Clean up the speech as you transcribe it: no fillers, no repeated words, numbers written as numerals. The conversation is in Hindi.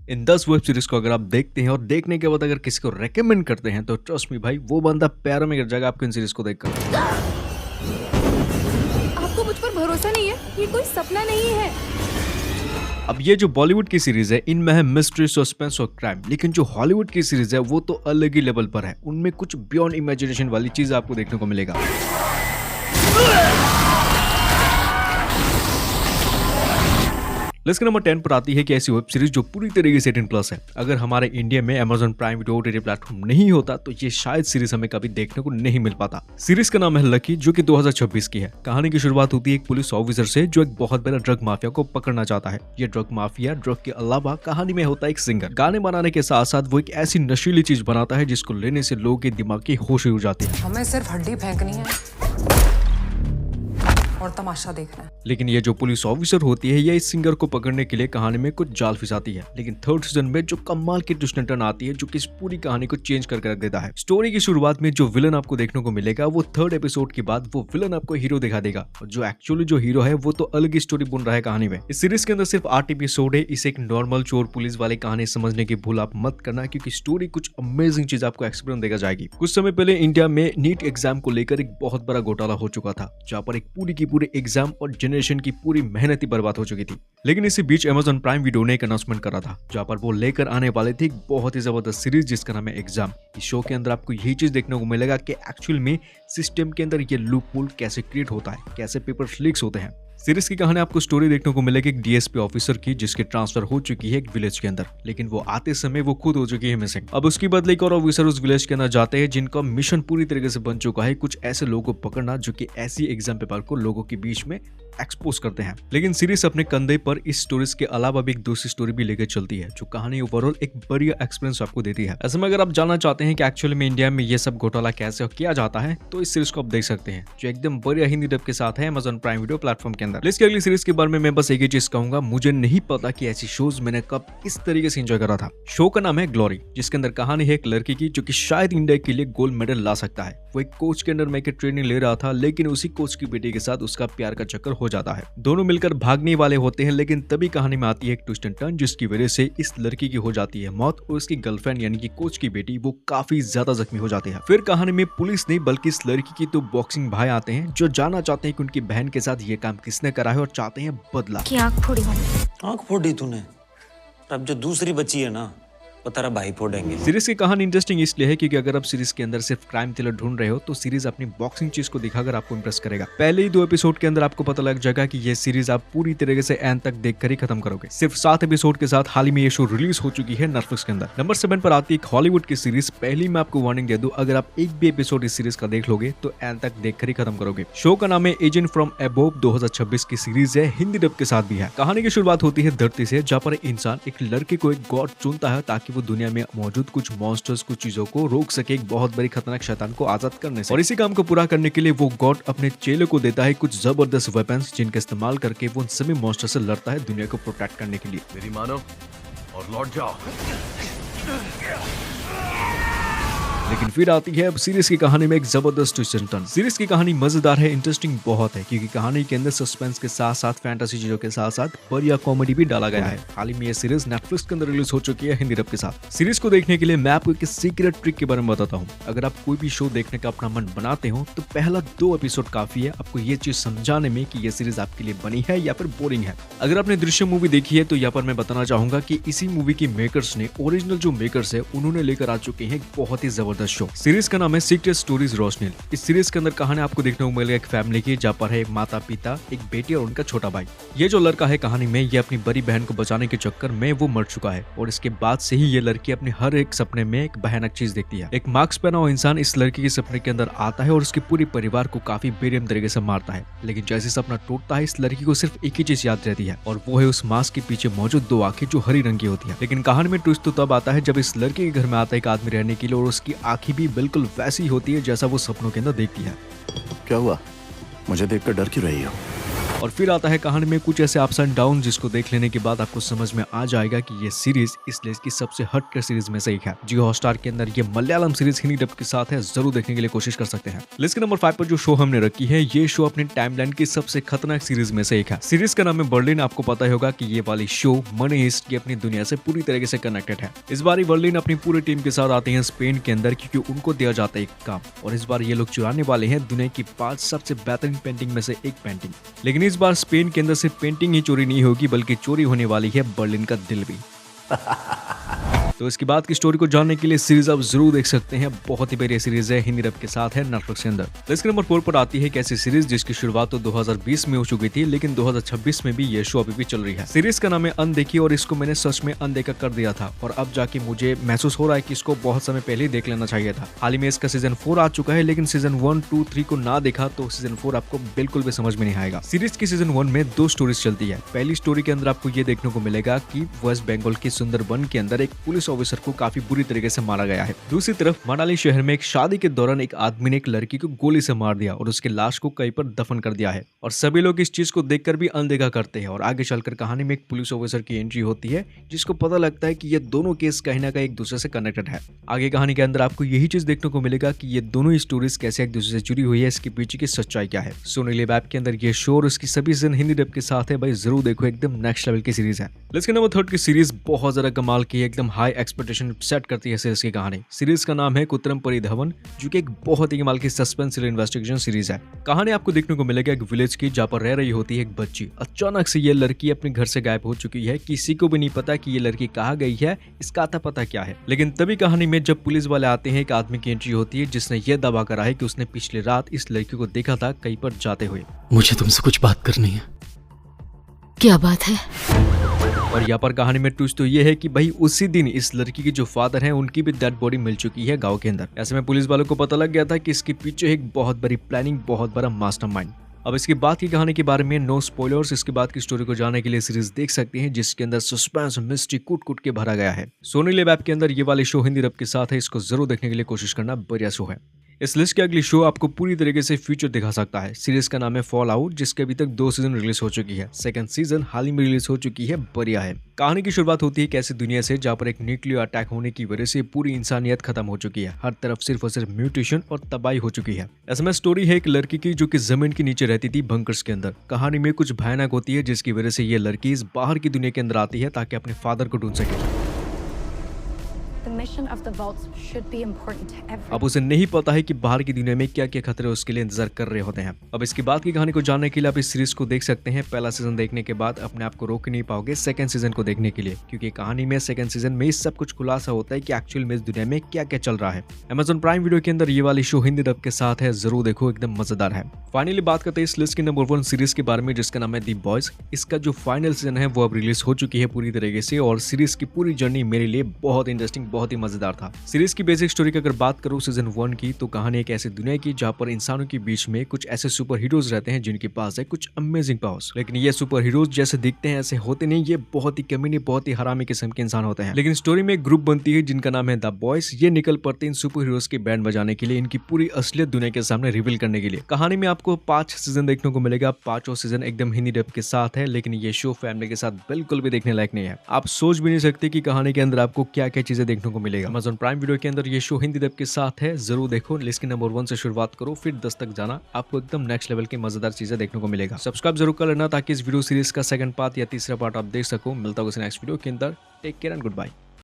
इन 10 वेब सीरीज को अगर आप देखते हैं और देखने के बाद अगर किसी को रेकमेंड करते हैं तो ट्रस्ट मी भाई, वो बंदा पैरों में गिर जाएगा आपको इन सीरीज को देखकर। आपको मुझ पर भरोसा नहीं है? ये कोई सपना नहीं है। अब ये जो बॉलीवुड की सीरीज है इनमें है मिस्ट्री, सस्पेंस और क्राइम, लेकिन जो हॉलीवुड की सीरीज है वो तो अलग ही लेवल पर है। उनमें कुछ बियॉन्ड इमेजिनेशन वाली चीज आपको देखने को मिलेगा। लिस्ट नंबर 10 पर आती है कि ऐसी वेब सीरीज जो पूरी तरीके से 18+ है। अगर हमारे इंडिया में Amazon prime video OTT platform नहीं होता तो ये शायद सीरीज हमें कभी देखने को नहीं मिल पाता। सीरीज का नाम है लकी, जो कि 2026 की है। कहानी की शुरुआत होती है एक पुलिस ऑफिसर से जो एक बहुत बड़ा ड्रग माफिया को पकड़ना चाहता है। ये ड्रग माफिया ड्रग के अलावा कहानी में होता है एक सिंगर। गाने बनाने के साथ साथ वो एक ऐसी नशीली चीज बनाता है जिसको लेने से लोगों के दिमाग की होश उड़ जाती है। हमें सिर्फ हड्डी फेंकनी है और तमाशा देखना है। लेकिन ये जो पुलिस ऑफिसर होती है ये इस सिंगर को पकड़ने के लिए कहानी में कुछ जाल फंसाती है। लेकिन थर्ड सीजन में जो कमाल की ट्विस्ट एंड टर्न आती है जो कि इस पूरी कहानी को चेंज करके रख देता है। स्टोरी की शुरुआत में जो विलन आपको देखने को मिलेगा वो थर्ड एपिसोड के बाद वो विलन आपको हीरो दिखा देगा, और जो एक्चुअली जो हीरो है वो तो अलग ही स्टोरी बुन रहा है कहानी में। इस सीरीज के अंदर सिर्फ 8 एपिसोड है। इसे एक नॉर्मल चोर पुलिस वाली कहानी समझने की भूल आप मत करना, क्योंकि स्टोरी कुछ अमेजिंग चीज आपको एक्सपीरियंस देगा जाएगी। कुछ समय पहले इंडिया में नीट एग्जाम को लेकर एक बहुत बड़ा घोटाला हो चुका था, जहाँ पर एक पूरी की पूरी एग्जाम और जनरेशन की पूरी मेहनत ही बर्बाद हो चुकी थी। लेकिन इसी बीच Amazon प्राइम वीडियो ने एक अनाउंसमेंट करा था जहां पर वो लेकर आने वाले थे एक बहुत ही जबरदस्त सीरीज जिसका नाम है एग्जाम। इस शो के अंदर आपको यही चीज देखने को मिलेगा कि एक्चुअल में सिस्टम के अंदर ये लूप होल कैसे क्रिएट होता है, कैसे पेपर्स लीक्स होते हैं। सीरीज की कहानी आपको स्टोरी देखने को मिलेगी एक DSP ऑफिसर की जिसकी ट्रांसफर हो चुकी है एक विलेज के अंदर, लेकिन वो आते समय वो खुद हो चुकी है मिसिंग। अब उसकी बदले एक और ऑफिसर उस विलेज के अंदर जाते हैं जिनका मिशन पूरी तरीके से बन चुका है कुछ ऐसे लोगों को पकड़ना जो कि ऐसी एग्जाम पेपर को लोगों के बीच में एक्सपोज करते हैं। लेकिन सीरीज अपने कंधे पर इस स्टोरीज के अलावा भी एक दूसरी स्टोरी भी लेकर चलती है जो कहानी ओवरऑल एक बढ़िया एक्सपीरियंस आपको देती है। ऐसे में अगर आप जानना चाहते हैं कि एक्चुअली में इंडिया में ये सब घोटाला कैसे किया जाता है तो इस सीरीज को आप देख सकते हैं, जो एकदम बढ़िया हिंदी डब के साथ है Amazon प्राइम वीडियो प्लेटफॉर्म के अंदर। इसकी अगली सीरीज के बारे में मैं बस एक ही चीज कहूंगा, मुझे नहीं पता कि ऐसी शोज मैंने कब इस तरीके से एंजॉय करा था। शो का नाम है ग्लोरी, जिसके अंदर कहानी है एक लड़की की जो कि शायद इंडिया के लिए गोल्ड मेडल ला सकता है। वो एक कोच के अंडर में ट्रेनिंग ले रहा था, लेकिन उसी कोच की बेटी के साथ उसका प्यार का चक्कर हो जाता है। दोनों मिलकर भागने वाले होते हैं, लेकिन तभी कहानी में आती है एक ट्विस्ट एंड टर्न जिसकी वजह से इस लड़की की हो जाती है मौत और उसकी गर्लफ्रेंड यानी कि कोच की बेटी वो काफी ज्यादा जख्मी हो जाती है। फिर कहानी में पुलिस नहीं बल्कि इस लड़की की तो बॉक्सिंग भाई आते हैं जो जानना चाहते हैं कि उनकी बहन के साथ ये काम किसने करा है और चाहते हैं बदला। आँख फोड़ी आँख फोड़ी तूने, अब जो दूसरी बची है ना वो तेरा भाई फोड़ेंगे। सीरीज की कहानी इंटरेस्टिंग इसलिए है क्योंकि अगर आप सीरीज के अंदर सिर्फ क्राइम थ्रिलर ढूंढ रहे हो तो सीरीज अपनी बॉक्सिंग चीज को दिखाकर आपको इंप्रेस करेगा। पहले ही 2 एपिसोड के अंदर आपको पता लग जाएगा कि ये सीरीज आप पूरी तरीके से एंड तक देखकर ही खत्म करोगे। सिर्फ 7 एपिसोड के साथ हाल ही में ये शो रिलीज हो चुकी है नेटफ्लिक्स के अंदर। नंबर 7 पर आती है एक हॉलीवुड की सीरीज। पहली मैं आपको वार्निंग दे दूं, अगर आप एक भी एपिसोड इस सीरीज का देख लोगे तो एंड तक देखकर ही खत्म करोगे। शो का नाम है एजेंट फ्रॉम अबोव, 2026 की सीरीज है, हिंदी डब के साथ भी है। कहानी की शुरुआत होती है धरती से, जहाँ पर इंसान एक लड़के को एक गॉड चुनता है ताकि वो दुनिया में मौजूद कुछ मॉन्स्टर्स, कुछ चीजों को रोक सके एक बहुत बड़ी खतरनाक शैतान को आजाद करने से। और इसी काम को पूरा करने के लिए वो गॉड अपने चेले को देता है कुछ जबरदस्त वेपन्स जिनका इस्तेमाल करके वो उन सभी मॉन्स्टर से लड़ता है दुनिया को प्रोटेक्ट करने के लिए। मेरी मानो और लौट जाओ। लेकिन फिर आती है अब सीरीज की कहानी में एक जबरदस्त ट्विस्ट एंड टर्न। सीरीज की कहानी मजेदार है, इंटरेस्टिंग बहुत है, क्योंकि कहानी के अंदर सस्पेंस के साथ साथ फैंटेसी चीजों के साथ साथ बढ़िया कॉमेडी भी डाला गया है। हाल ही में ये सीरीज नेटफ्लिक्स के अंदर रिलीज हो चुकी है हिंदी डब के साथ। सीरीज को देखने के लिए मैं आपको एक सीक्रेट ट्रिक के बारे में बताता हूँ। अगर आप कोई भी शो देखने का अपना मन बनाते हो तो पहला 2 एपिसोड काफी है आपको ये चीज समझाने में कि ये सीरीज आपके लिए बनी है या फिर बोरिंग है। अगर आपने दृश्यम मूवी देखी है तो यहाँ पर मैं बताना चाहूंगा कि इसी मूवी के मेकर्स ने, ओरिजिनल जो मेकर्स है उन्होंने लेकर आ चुके हैं एक बहुत ही जबरदस्त शो। सीरीज का नाम है सीक्रेट स्टोरीज रोशनील। इस सीरीज के अंदर कहानी आपको देखने को मिलेगा एक फैमिली की, जहाँ पर है माता पिता, एक बेटी और उनका छोटा भाई। ये जो लड़का है कहानी में ये अपनी बड़ी बहन को बचाने के चक्कर में वो मर चुका है, और इसके बाद से ही ये लड़की अपने हर एक सपने में एक भयानक चीज देखती है। एक मास्क पहना हुआ इंसान इस लड़की के सपने के अंदर आता है और उसके पूरे परिवार को काफी बेरहम तरीके से मारता है। लेकिन जैसे सपना टूटता है इस लड़की को सिर्फ एक ही चीज याद रहती है, और वो है उस मास्क के पीछे मौजूद 2 आंखें जो हरी रंग की होती है। लेकिन कहानी में ट्विस्ट तो तब आता है जब इस लड़के के घर में आता है एक आदमी रहने के लिए, और उसकी आंखें भी बिल्कुल वैसी होती है जैसा वो सपनों के अंदर देखती है। क्या हुआ? मुझे देखकर डर क्यों रही हो? और फिर आता है कहानी में कुछ ऐसे अप्स एंड डाउन जिसको देख लेने के बाद आपको समझ में आ जाएगा कि ये सीरीज इस लिस्ट की सबसे हटकर सीरीज में से एक है। जियो हॉटस्टार के अंदर ये मलयालम सीरीज हिंदी डब के साथ है, जरूर देखने के लिए कोशिश कर सकते हैं। लिस्ट के नंबर 5 पर जो शो हमने रखी है, ये शो अपनी टाइमलाइन की सबसे खतरनाक सीरीज में से एक है। सीरीज का नाम है बर्लिन। आपको पता ही होगा कि ये वाली शो मनी हीस्ट की अपनी दुनिया से पूरी तरीके से कनेक्टेड है। इस बार बर्लिन अपनी पूरी टीम के साथ आते हैं स्पेन के अंदर, क्योंकि उनको दिया जाता है एक काम, और इस बार ये लोग चुराने वाले हैं दुनिया की 5 सबसे बेहतरीन पेंटिंग में से एक पेंटिंग। लेकिन इस बार स्पेन के अंदर सिर्फ पेंटिंग ही चोरी नहीं होगी, बल्कि चोरी होने वाली है बर्लिन का दिल भी। तो इसके बाद की स्टोरी को जानने के लिए सीरीज आप जरूर देख सकते हैं। बहुत ही बढ़िया सीरीज है, हिंदी डब के साथ है नेटफ्लिक्स के अंदर। लिस्ट नंबर 4 पर आती है एक ऐसी सीरीज जिसकी शुरुआत तो 2020 में हो चुकी थी, लेकिन 2026 में भी ये शो अभी भी चल रही है। सीरीज का नाम है अनदेखी, और इसको मैंने सच में अनदेखा कर दिया था, और अब जाके मुझे महसूस हो रहा है कि इसको बहुत समय पहले ही देख लेना चाहिए था। हाल ही में इसका सीजन 4 आ चुका है, लेकिन सीजन 1, 2, 3 को ना देखा तो सीजन 4 आपको बिल्कुल भी समझ में नहीं आएगा। सीरीज की सीजन 1 में 2 स्टोरीज चलती है। पहली स्टोरी के अंदर आपको ये देखने को मिलेगा कि वेस्ट बंगाल के सुंदरबन के अंदर एक पुलिस ऑफिसर को काफी बुरी तरीके से मारा गया है। दूसरी तरफ मनाली शहर में एक शादी के दौरान एक आदमी ने एक लड़की को गोली से मार दिया और उसके लाश को कहीं पर दफन कर दिया है, और सभी लोग इस चीज को देखकर भी अनदेखा करते हैं। और आगे चलकर कहानी में एक पुलिस ऑफिसर की एंट्री होती है, जिसको पता लगता है कि ये दोनों केस कहीं ना कहीं एक दूसरे से कनेक्टेड है। आगे कहानी के अंदर आपको यही चीज देखने को मिलेगा कि ये दोनों स्टोरीज कैसे एक दूसरे से जुड़ी हुई है, इसके पीछे की सच्चाई क्या है। सोनी लिव ऐप के अंदर ये शो और उसकी सभी सीजन हिंदी डब के साथ है। भाई जरूर देखो, एकदम नेक्स्ट लेवल की सीरीज है। लिस्ट नंबर 3 की सीरीज बहुत ज्यादा कमाल की, एकदम हाई एक्सपेक्टेशन सेट करती है सीरीज की कहानी। सीरीज का नाम है कुतरम परिधवन, जो कि एक बहुत ही कमाल की सस्पेंस इन्वेस्टिगेशन सीरीज है। कहानी आपको देखने को मिलेगा एक विलेज की, जहाँ पर रह रही होती है एक बच्ची। अचानक से ये लड़की अपने घर से गायब हो चुकी है, किसी को भी नहीं पता कि ये लड़की कहाँ गई है, इसका आता पता क्या है। लेकिन तभी कहानी में जब पुलिस वाले आते हैं, एक आदमी की एंट्री होती है जिसने ये दावा करा है कि उसने पिछली रात इस लड़की को देखा था कहीं पर जाते हुए। मुझे तुमसे कुछ बात करनी है। क्या बात है? और यहाँ पर कहानी में ट्विस्ट तो ये है कि भाई उसी दिन इस लड़की के जो फादर हैं उनकी भी डेड बॉडी मिल चुकी है गांव के अंदर। ऐसे में पुलिस वालों को पता लग गया था कि इसके पीछे एक बहुत बड़ी प्लानिंग, बहुत बड़ा मास्टरमाइंड। अब इसके बाद की कहानी के बारे में नो स्पॉयलर्स, इसके बाद की स्टोरी को जानने के लिए सीरीज देख सकते हैं, जिसके अंदर सस्पेंस मिस्ट्री कूट कूट के भरा गया है। सोनी लिव ऐप के अंदर ये वाली शो हिंदी डब के साथ है, इसको जरूर देखने के लिए कोशिश करना, बढ़िया शो है। इस लिस्ट की अगली शो आपको पूरी तरीके से फ्यूचर दिखा सकता है। सीरीज का नाम है फॉल आउट, जिसके अभी तक 2 सीजन रिलीज हो चुकी है। सेकंड सीजन हाल ही में रिलीज हो चुकी है, बढ़िया है। कहानी की शुरुआत होती है एक ऐसी दुनिया से जहाँ पर एक न्यूक्लियर अटैक होने की वजह से पूरी इंसानियत खत्म हो चुकी है। हर तरफ सिर्फ और सिर्फ म्यूटेशन और तबाही हो चुकी है। ऐसे में स्टोरी है एक लड़की की जो कि जमीन के नीचे रहती थी बंकर्स के अंदर। कहानी में कुछ भयानक होती है, जिसकी वजह से ये लड़की इस बाहर की दुनिया के अंदर आती है ताकि अपने फादर को ढूंढ सके। The mission of the vaults should be important to everyone. अब उसे नहीं पता है कि बाहर की दुनिया में क्या क्या खतरे उसके लिए इंतजार कर रहे होते हैं। अब इसके बाद की कहानी को जानने के लिए आप इस सीरीज को देख सकते हैं। पहला सीजन देखने के बाद अपने आप को रोक नहीं पाओगे सेकंड सीजन को देखने के लिए, क्योंकि कहानी में सेकंड सीजन में सब कुछ खुलासा होता है कि एक्चुअल में इस दुनिया में क्या क्या चल रहा है। Amazon प्राइम वीडियो के अंदर ये वाली शो हिंदी डब के साथ है, जरूर देखो, एकदम मजेदार है। फाइनली बात करते हैं इस लिस्ट की नंबर 1 सीरीज के बारे में, जिसका नाम है दी बॉयज। इसका जो फाइनल सीजन है वो अब रिलीज हो चुकी है पूरी तरीके से, और सीरीज की पूरी जर्नी मेरे लिए बहुत इंटरेस्टिंग, बहुत ही मजेदार था। सीरीज की बेसिक स्टोरी की अगर बात करूं सीजन 1 की, तो कहानी एक ऐसी दुनिया की जहां पर इंसानों के बीच में कुछ ऐसे सुपर हीरोज रहते हैं जिनके पास है कुछ अमेजिंग पावर्स। लेकिन ये सुपर हीरोज जैसे दिखते हैं ऐसे होते नहीं, ये बहुत ही कमीने, बहुत ही हरामी किस्म के इंसान होते हैं। लेकिन स्टोरी में एक ग्रुप बनती है जिनका नाम है द बॉयज। ये निकल पड़ते हैं सुपर हीरोज की बैंड बजाने के लिए, इनकी पूरी असलियत दुनिया के सामने रिवील करने के लिए। कहानी में आपको 5 सीजन देखने को मिलेगा। 5 सीजन एकदम हिंदी डब के साथ है, लेकिन ये शो फैमिली के साथ बिल्कुल भी देखने लायक नहीं है। आप सोच भी नहीं सकते कि कहानी के अंदर आपको क्या क्या चीजें देखने को मिलेगा। Amazon प्राइम वीडियो के अंदर ये शो हिंदी डब के साथ है, जरूर देखो। लिस्ट के नंबर 1 से शुरुआत करो, फिर 10 तक जाना, आपको एकदम नेक्स्ट लेवल की मजेदार चीजें देखने को मिलेगा। सब्सक्राइब जरूर कर लेना ताकि इस वीडियो सीरीज का सेकंड पार्ट या तीसरा पार्ट आप देख सको। मिलता हूँ नेक्स्ट वीडियो के अंदर। Take care and good bye.